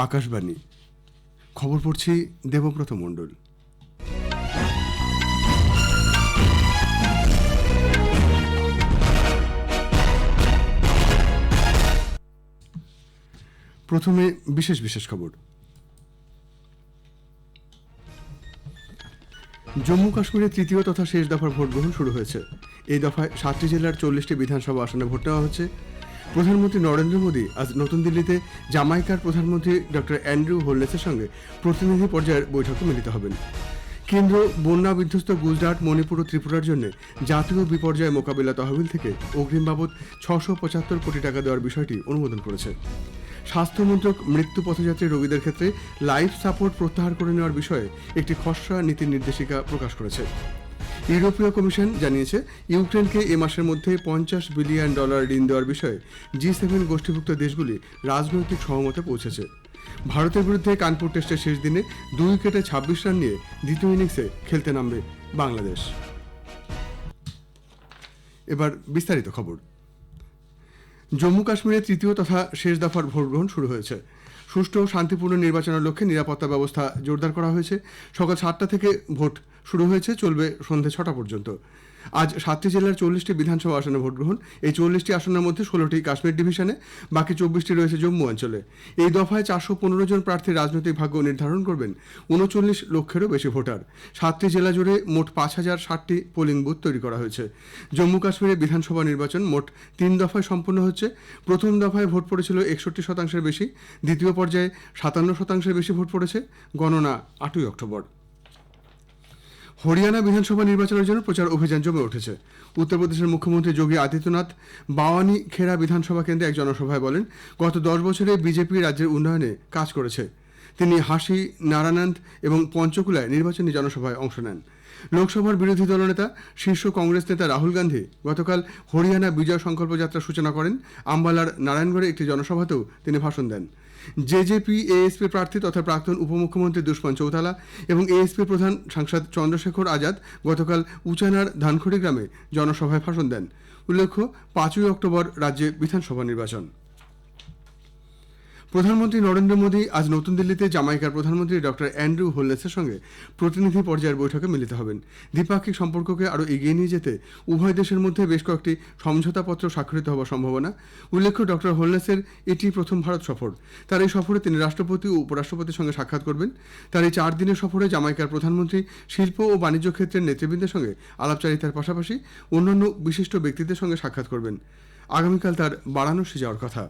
আকাশবাণী খবর পড়ছি দেবব্রত মণ্ডল। প্রথমে বিশেষ বিশেষ খবর। জম্মু কাশ্মীরে তৃতীয় তথা শেষ দফার ভোট গ্রহণ শুরু হয়েছে। এই দফায় 7টি জেলার 40টি বিধানসভা আসনে ভোট নেওয়া হচ্ছে। প্রধানমন্ত্রী নরেন্দ্র মোদী আজ নতুন দিল্লিতে জামাইকার প্রধানমন্ত্রী ডক্টর অ্যান্ড্রু হোলনেসের সঙ্গে প্রতিনিধি পর্যায়ের বৈঠকে মিলিত হবেন। কেন্দ্র বন্যা বিধ্বস্ত গুজরাট, মণিপুর ও ত্রিপুরার জন্য জাতীয় বিপর্যয় মোকাবিলা তহবিল থেকে অগ্রিম বাবদ 675 কোটি টাকা দেওয়ার বিষয়টি অনুমোদন করেছে। স্বাস্থ্য মন্ত্রক মৃত্যু পথযাত্রী রোগীদের ক্ষেত্রে লাইফ সাপোর্ট প্রত্যাহার করে নেওয়ার বিষয়ে একটি খসড়া নীতি নির্দেশিকা প্রকাশ করেছে। ইউরোপীয় কমিশন জানিয়েছে ইউক্রেনকে এ মাসের মধ্যে $50 বিলিয়ন ঋণ দেওয়ার বিষয়ে G7 গোষ্ঠীভুক্ত দেশগুলি রাজনৈতিক সহমতে পৌঁছেছে। ভারতের বিরুদ্ধে কানপুর টেস্টের শেষ দিনে 2 উইকেটে 26 রান নিয়ে দ্বিতীয় ইনিংসে খেলতে নামবে বাংলাদেশ। এবার বিস্তারিত খবর। জম্মু কাশ্মীরে তৃতীয় তথা শেষ দফার ভোট গ্রহণ শুরু হয়েছে। সুষ্ঠু ও শান্তিপূর্ণ নির্বাচনের লক্ষ্যে নিরাপত্তা ব্যবস্থা জোরদার করা হয়েছে। সকাল 7টা থেকে ভোট শুরু হয়েছে, চলবে সন্ধ্যে 6টা পর্যন্ত। আজ 7টি জেলার 40টি বিধানসভা আসনে ভোট গ্রহণ। এই 40টি আসনের মধ্যে 16টি কাশ্মীর ডিভিশনে, বাকি 24টি রয়েছে জম্মু অঞ্চলে। এই দফায় 415 জন প্রার্থীর রাজনৈতিক ভাগ্য নির্ধারণ করবেন 39 লক্ষেরও বেশি ভোটার। 7টি জেলা জুড়ে মোট 5060টি পোলিং বুথ তৈরি করা হয়েছে। জম্মু কাশ্মীরে বিধানসভা নির্বাচন মোট 3 দফায় সম্পন্ন হচ্ছে। প্রথম দফায় ভোট পড়েছিল 61% বেশি, দ্বিতীয় পর্যায়ে 57% বেশি ভোট পড়েছে। গণনা 8ই অক্টোবর। হরিয়ানা বিধানসভা নির্বাচনের জন্য প্রচার অভিযান জমে উঠেছে। উত্তরপ্রদেশের মুখ্যমন্ত্রী যোগী আদিত্যনাথ বাওয়ানি খেরা বিধানসভা কেন্দ্রে এক জনসভায় বলেন, গত 10 বছরে বিজেপি রাজ্যের উন্নয়নে কাজ করেছে। তিনি হাসি, নারানন্দ এবং পঞ্চকুলায় নির্বাচনী জনসভায় অংশ নেন। লোকসভার বিরোধী দলনেতা শীর্ষ কংগ্রেস নেতা রাহুল গান্ধী গতকাল হরিয়ানা বিজয় সংকল্প যাত্রার সূচনা করেন। আম্বালার নারায়ণগড়ে একটি জনসভাতেও তিনি ভাষণ দেন। জেজেপি এএসপি প্রার্থী তথা প্রাক্তন উপমুখ্যমন্ত্রী দুষ্মন্ত চৌতালা এবং এএসপি প্রধান সাংসদ চন্দ্রশেখর আজাদ গতকাল উচানার ধানখড়ি গ্রামে জনসভায় ভাষণ দেন। উল্লেখ্য, 5ই অক্টোবর রাজ্যে বিধানসভা নির্বাচন। প্রধানমন্ত্রী নরেন্দ্র মোদী আজ নতুন দিল্লিতে জামাইকার প্রধানমন্ত্রী ডক্টর অ্যান্ড্রু হোলনেসের সঙ্গে প্রতিনিধি পর্যায়ের বৈঠকে মিলিত হবেন। দ্বিপাক্ষিক সম্পর্ককে আরও এগিয়ে নিয়ে যেতে উভয় দেশের মধ্যে বেশ কয়েকটি সমঝোতাপত্র স্বাক্ষরিত হওয়ার সম্ভাবনা। উল্লেখ্য, ডক্টর হোলনেসের এটি প্রথম ভারত সফর। তার এই সফরে তিনি রাষ্ট্রপতি ও উপরাষ্ট্রপতির সঙ্গে সাক্ষাৎ করবেন। তার এই 4 দিনের সফরে জামাইকার প্রধানমন্ত্রী শিল্প ও বাণিজ্য ক্ষেত্রের নেতৃবৃন্দের সঙ্গে আলাপচারিতার পাশাপাশি অন্যান্য বিশিষ্ট ব্যক্তিদের সঙ্গে সাক্ষাৎ করবেন। আগামীকাল তার বারাণসী যাওয়ার কথা।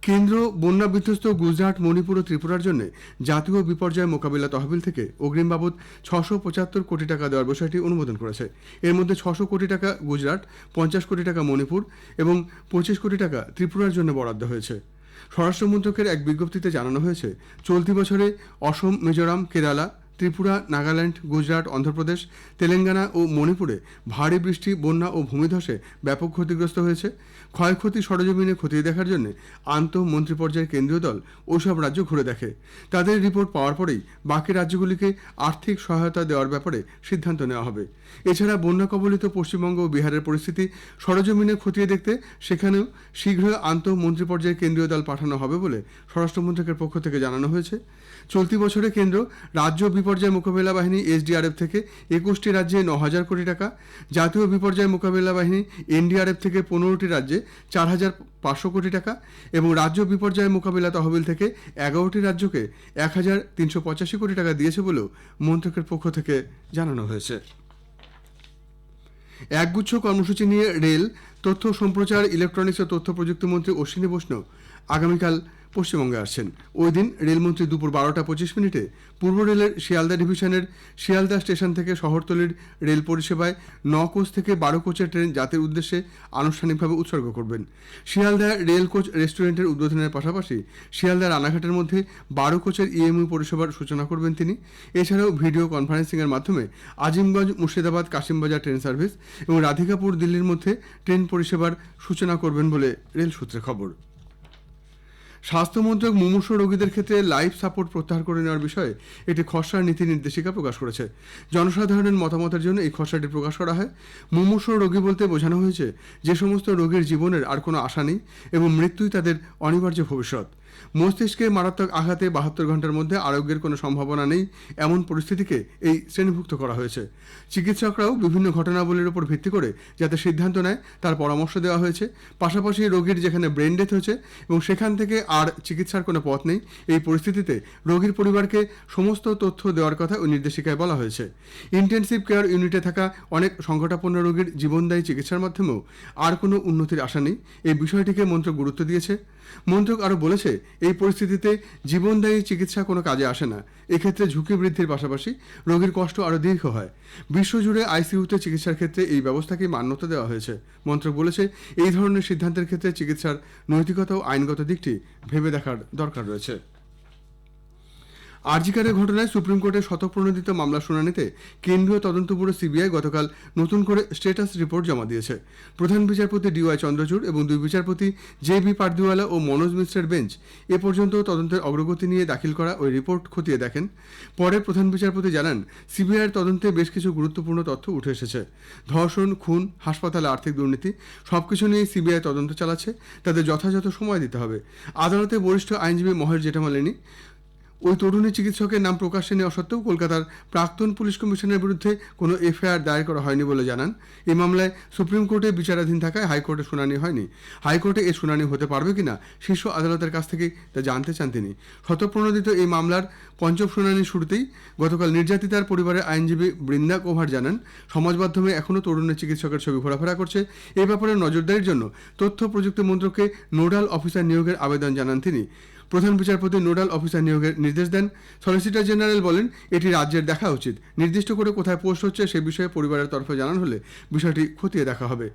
কেন্দ্র বন্যা বিধ্বস্ত গুজরাট, মণিপুর ও ত্রিপুরার জন্য জাতীয় বিপর্যয় মোকাবিলা তহবিল থেকে অগ্রিম বাবদ 675 কোটি টাকা দেওয়ার বিষয়টি অনুমোদন করেছে। এর মধ্যে 600 কোটি টাকা গুজরাট, 50 কোটি টাকা মণিপুর এবং 25 কোটি টাকা ত্রিপুরার জন্য বরাদ্দ হয়েছে। স্বরাষ্ট্র মন্ত্রকের এক বিজ্ঞপ্তিতে জানানো হয়েছে, চলতি বছরে অসম, মিজোরাম, কেরালা, ত্রিপুরা, নাগাল্যান্ড, গুজরাট, অন্ধ্রপ্রদেশ, তেলেঙ্গানা ও মণিপুরে ভারী বৃষ্টি, বন্যা ও ভূমিধসে ব্যাপক ক্ষতিগ্রস্ত হয়েছে। ক্ষয়ক্ষতি সরেজমিনে খতিয়ে দেখার জন্য আন্তঃমন্ত্রী পর্যায়ের কেন্দ্রীয় দল ওইসব রাজ্য ঘুরে দেখে। তাদের রিপোর্ট পাওয়ার পরেই বাকি রাজ্যগুলিকে আর্থিক সহায়তা দেওয়ার ব্যাপারে সিদ্ধান্ত নেওয়া হবে। এছাড়া বন্যা কবলিত পশ্চিমবঙ্গ ও বিহারের পরিস্থিতি সরেজমিনে খতিয়ে দেখতে সেখানেও শীঘ্রই আন্তঃমন্ত্রী পর্যায়ের কেন্দ্রীয় দল পাঠানো হবে বলে স্বরাষ্ট্র মন্ত্রকের পক্ষ থেকে জানানো হয়েছে। চলতি বছরে কেন্দ্র রাজ্য বিপর্যয় মোকাবিলা বাহিনী এসডিআরএফ থেকে 21টি রাজ্যে 9,000 কোটি টাকা, জাতীয় বিপর্যয় মোকাবিলা বাহিনী এনডিআরএফ থেকে 15টি রাজ্যে 4,500 কোটি টাকা এবং রাজ্য বিপর্যয় মোকাবিলা তহবিল থেকে 11টি রাজ্যকে 1,385 কোটি টাকা দিয়েছে বলেও মন্ত্রকের পক্ষ থেকে জানানো হয়েছে। একগুচ্ছ কর্মসূচি নিয়ে রেল, তথ্য সম্প্রচার, ইলেকট্রনিক্স ও তথ্য প্রযুক্তি মন্ত্রী অশ্বিনী বৈষ্ণব আগামীকাল পশ্চিমবঙ্গে আসছেন। ওই দিন রেলমন্ত্রী দুপুর 12:25 পূর্ব রেলের শিয়ালদা ডিভিশনের শিয়ালদা স্টেশন থেকে শহরতলির রেল পরিষেবায় 9 কোচ থেকে 12 কোচের ট্রেন জাতির উদ্দেশ্যে আনুষ্ঠানিকভাবে উৎসর্গ করবেন। শিয়ালদা রেল কোচ রেস্টুরেন্টের উদ্বোধনের পাশাপাশি শিয়ালদা রানাঘাটের মধ্যে 12 কোচের ইএমইউ পরিষেবার সূচনা করবেন তিনি। এছাড়াও ভিডিও কনফারেন্সিংয়ের মাধ্যমে আজিমগঞ্জ, মুর্শিদাবাদ, কাশিমবাজার ট্রেন সার্ভিস এবং রাধিকাপুর, দিল্লির মধ্যে ট্রেন পরিষেবার সূচনা করবেন বলে রেল সূত্রে খবর। স্বাস্থ্য মন্ত্রক মুমূর্ষ রোগীদের ক্ষেত্রে লাইফ সাপোর্ট প্রত্যাহার করে নেওয়ার বিষয়ে একটি খসড়া নীতি নির্দেশিকা প্রকাশ করেছে। জনসাধারণের মতামতের জন্য এই খসড়াটি প্রকাশ করা হয়। মুমূর্ষ রোগী বলতে বোঝানো হয়েছে যে সমস্ত রোগীর জীবনের আর কোনো আশা নেই এবং মৃত্যুই তাদের অনিবার্য ভবিষ্যৎ। মস্তিষ্কে মারাত্মক আঘাতে 72 ঘন্টার মধ্যে আরোগ্যের কোনো সম্ভাবনা নেই এমন পরিস্থিতিকে এই শ্রেণীভুক্ত করা হয়েছে। চিকিৎসকরাও বিভিন্ন ঘটনাবলীর উপর ভিত্তি করে যাতে সিদ্ধান্ত নেয় তার পরামর্শ দেওয়া হয়েছে। পাশাপাশি রোগীর যেখানে ব্রেন ডেথ হয়েছে এবং সেখান থেকে আর চিকিৎসার কোনো পথ নেই, এই পরিস্থিতিতে রোগীর পরিবারকে সমস্ত তথ্য দেওয়ার কথা ওই নির্দেশিকায় বলা হয়েছে। ইন্টেনসিভ কেয়ার ইউনিটে থাকা অনেক সংকটাপন্ন রোগীর জীবনদায়ী চিকিৎসার মাধ্যমেও আর কোনো উন্নতির আশা নেই, এই বিষয়টিকে মন্ত্রক গুরুত্ব দিয়েছে। মন্ত্রক আরও বলেছে, এই পরিস্থিতিতে জীবনদায়ী চিকিৎসা কোনো কাজে আসে না। এক্ষেত্রে ঝুঁকি বৃদ্ধির পাশাপাশি রোগীর কষ্ট আরও দীর্ঘ হয়। বিশ্বজুড়ে আইসিইউতে চিকিৎসার ক্ষেত্রে এই ব্যবস্থাকে মান্যতা দেওয়া হয়েছে। মন্ত্রক বলেছে, এই ধরনের সিদ্ধান্তের ক্ষেত্রে চিকিৎসার নৈতিকতা ও আইনগত দিকটি ভেবে দেখার দরকার রয়েছে। আরজি করের ঘটনায় সুপ্রিম কোর্টে শতপ্রণোদিত মামলা শুনানিতে কেন্দ্রীয় তদন্ত ব্যুরো সিবিআই গতকাল নতুন করে স্ট্যাটাস রিপোর্ট জমা দিয়েছে। প্রধান বিচারপতি ডিওয়াই চন্দ্রচূড় এবং দুই বিচারপতি জে.বি. পারদিওয়ালা ও মনোজ মিশ্রের বেঞ্চ এ পর্যন্ত তদন্তের অগ্রগতি নিয়ে দাখিল করা ওই রিপোর্ট খতিয়ে দেখেন। পরে প্রধান বিচারপতি জানান, সিবিআইয়ের তদন্তে বেশ কিছু গুরুত্বপূর্ণ তথ্য উঠে এসেছে। ধর্ষণ, খুন, হাসপাতালে আর্থিক দুর্নীতি সবকিছু নিয়ে সিবিআই তদন্ত চালাচ্ছে, তাদের যথাযথ সময় দিতে হবে। আদালতে বরিষ্ঠ আইনজীবী মহেশ জেঠামালিনী ওই তরুণী চিকিৎসকের নাম প্রকাশ্যে নেওয়া সত্ত্বেও কলকাতার প্রাক্তন পুলিশ কমিশনের বিরুদ্ধে কোনো এফআইআর দায়ের করা হয়নি বলে জানান। এই মামলায় সুপ্রিম কোর্টে বিচারাধীন থাকায় হাইকোর্টে শুনানি হয়নি। হাইকোর্টে এ শুনানি হতে পারবে কিনা শীর্ষ আদালতের কাছ থেকে তা জানতে চান তিনি। শতপ্রণোদিত এই মামলার পঞ্চম শুনানির শুরুতেই গতকাল নির্যাতিতার পরিবারের আইনজীবী বৃন্দা কোভার জানান, সমাজ মাধ্যমে এখনও তরুণী চিকিৎসকের ছবি ঘোরাফেরা করছে। এ ব্যাপারে নজরদারির জন্য তথ্য প্রযুক্তি মন্ত্রককে নোডাল অফিসার নিয়োগের আবেদন জানান তিনি। প্রধান বিচারপতি নোডাল অফিসার নিয়োগের নির্দেশ দেন। সলিসিটর জেনারেল বলেন, এটি রাজ্যের দেখা উচিত। নির্দিষ্ট করে কোথায় পোস্ট হচ্ছে সে বিষয়ে পরিবারের তরফে জানানো হলে বিষয়টি খতিয়ে দেখা হবে।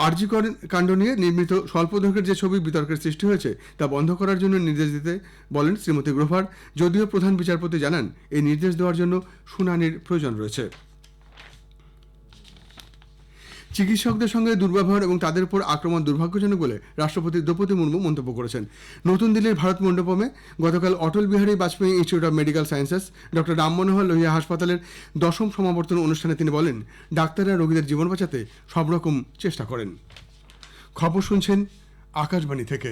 আরজি কর কাণ্ড নিয়ে নির্মিত স্বল্পদৈর্ঘ্যের যে ছবি বিতর্কের সৃষ্টি হয়েছে তা বন্ধ করার জন্য নির্দেশ দিতে বলেন শ্রীমতী গ্রোভার। যদিও প্রধান বিচারপতি জানান, এই নির্দেশ দেওয়ার জন্য শুনানির প্রয়োজন রয়েছে। চিকিৎসকদের সঙ্গে দুর্ব্যবহার এবং তাদের উপর আক্রমণ দুর্ভাগ্যজনক বলে রাষ্ট্রপতি দ্রৌপদী মুর্মু মন্তব্য করেছেন। নতুন দিল্লির ভারত মণ্ডপমে গতকাল Atal Bihari Vajpayee institute of medical sciences doctor Ram Manohar Lohia হাসপাতালের 10ম সমাবর্তন অনুষ্ঠানে তিনি বলেন, ডাক্তাররা রোগীদের জীবন বাঁচাতে সব রকম চেষ্টা করেন। খবর শুনছেন আকাশবাণী থেকে।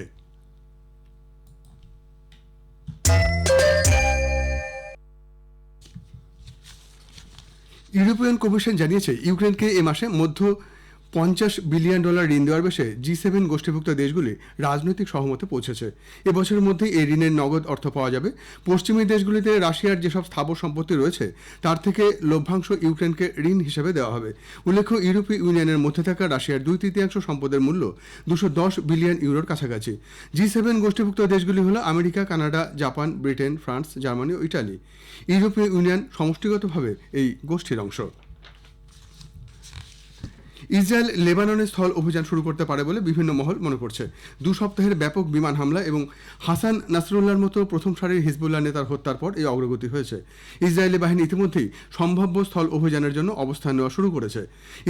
ইউরোপিয়ান কমিশন জানিয়েছে, ইউক্রেনকে এ মাসে মধ্য $50 বিলিয়ন ঋণ দেওয়ার বিষয়ে G7 গোষ্ঠীভুক্ত দেশগুলি রাজনৈতিক সহমতে পৌঁছেছে। এবছরের মধ্যে এই ঋণের নগদ অর্থ পাওয়া যাবে। পশ্চিমী দেশগুলিতে রাশিয়ার যেসব স্থাবর সম্পত্তি রয়েছে তার থেকে লভ্যাংশ ইউক্রেনকে ঋণ হিসেবে দেওয়া হবে। উল্লেখ্য, ইউরোপীয় ইউনিয়নের মধ্যে থাকা রাশিয়ার 2/3 সম্পদের মূল্য €210 বিলিয়ন কাছাকাছি। G7 গোষ্ঠীভুক্ত দেশগুলি হল America, Canada, Japan, Britain, France, Germany ও ইটালি। ইউরোপীয় ইউনিয়ন সমষ্টিগতভাবে এই গোষ্ঠীর অংশ। ইসরায়েল লেবাননে স্থল অভিযান শুরু করতে পারে বলে বিভিন্ন মহল মনে করছে। 2 সপ্তাহের ব্যাপক বিমান হামলা এবং হাসান নাসরুল্লাহর মতো প্রথম সারির হিজবুল্লাহ নেতার হত্যার পর এই অগ্রগতি হয়েছে। ইসরায়েলি বাহিনী ইতিমধ্যেই সম্ভাব্য স্থল অভিযানের জন্য অবস্থান নেওয়া শুরু করেছে।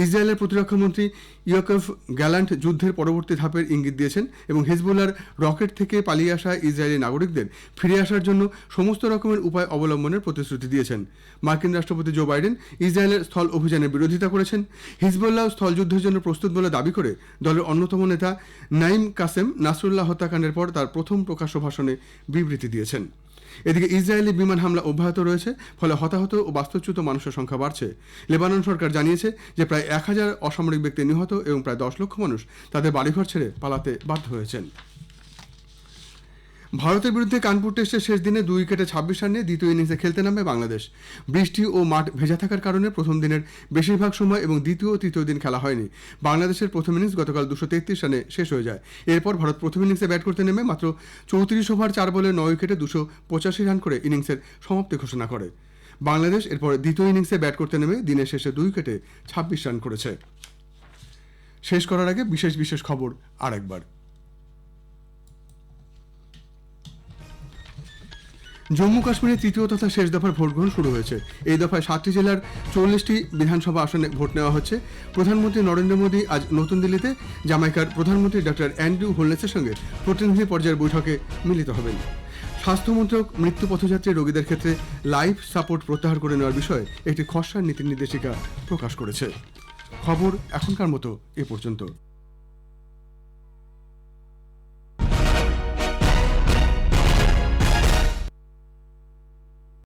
ইসরায়েলের প্রতিরক্ষামন্ত্রী ইয়োকভ গ্যালান্ট যুদ্ধের পরবর্তী ধাপের ইঙ্গিত দিয়েছেন এবং হিজবুল্লাহর রকেট থেকে পালিয়ে আসা ইসরায়েলি নাগরিকদের ফিরে আসার জন্য সমস্ত রকমের উপায় অবলম্বনের প্রতিশ্রুতি দিয়েছেন। মার্কিন রাষ্ট্রপতি জো বাইডেন ইসরায়েলের স্থল অভিযানের বিরোধিতা করেছেন। হিজবুল্লাহ স্থলযুদ্ধের জন্য প্রস্তুত বলে দাবি করে দলের অন্যতম নেতা নাইম কাসেম নাসরুল্লাহ হত্যাকাণ্ডের পর তার প্রথম প্রকাশ্য ভাষণে বিবৃতি দিয়েছেন। এদিকে ইসরায়েলি বিমান হামলা অব্যাহত রয়েছে, ফলে হতাহত ও বাস্তুচ্যুত মানুষের সংখ্যা বাড়ছে। লেবানন সরকার জানিয়েছে যে প্রায় 1000 অসামরিক ব্যক্তি নিহত এবং প্রায় 10 লক্ষ মানুষ তাদের বাড়িঘর ছেড়ে পালাতে বাধ্য হয়েছেন। ভারতের বিরুদ্ধে কানপুর টেস্টের শেষ দিনে 2 উইকেটে 26 রান নিয়ে দ্বিতীয় ইনিংসে খেলতে নামবে বাংলাদেশ। বৃষ্টি ও মাঠ ভেজা থাকার কারণে প্রথম দিনের বেশিরভাগ সময় এবং দ্বিতীয় ও তৃতীয় দিন খেলা হয়নি। বাংলাদেশের প্রথম ইনিংস গতকাল 233 রানে শেষ হয়ে যায়। এরপর ভারত প্রথম ইনিংসে ব্যাট করতে নেমে মাত্র 34 ওভার 4 বলে 9 উইকেটে 285 রান করে ইনিংসের সমাপ্তি ঘোষণা করে। বাংলাদেশ এরপর দ্বিতীয় ইনিংসে ব্যাট করতে নেমে দিনের শেষে 2 উইকেটে 26 রান করেছে। শেষ করার আগে বিশেষ খবর আরেকবার। জম্মু কাশ্মীরে তৃতীয় তথা শেষ দফার ভোট গ্রহণ শুরু হয়েছে। এই দফায় 7টি জেলার 40টি বিধানসভা আসনে ভোট নেওয়া হচ্ছে। প্রধানমন্ত্রী নরেন্দ্র মোদী আজ নতুন দিল্লিতে জামাইকার প্রধানমন্ত্রী ডক্টর অ্যান্ড্রু হোলনেসের সঙ্গে প্রতিনিধি পর্যায়ের বৈঠকে মিলিত হবেন। স্বাস্থ্যমন্ত্রক মৃত্যু পথযাত্রী রোগীদের ক্ষেত্রে লাইফ সাপোর্ট প্রত্যাহার করে নেওয়ার বিষয়ে একটি খসড়া নীতি নির্দেশিকা প্রকাশ করেছে। খবর এখনকার মতো এ পর্যন্ত।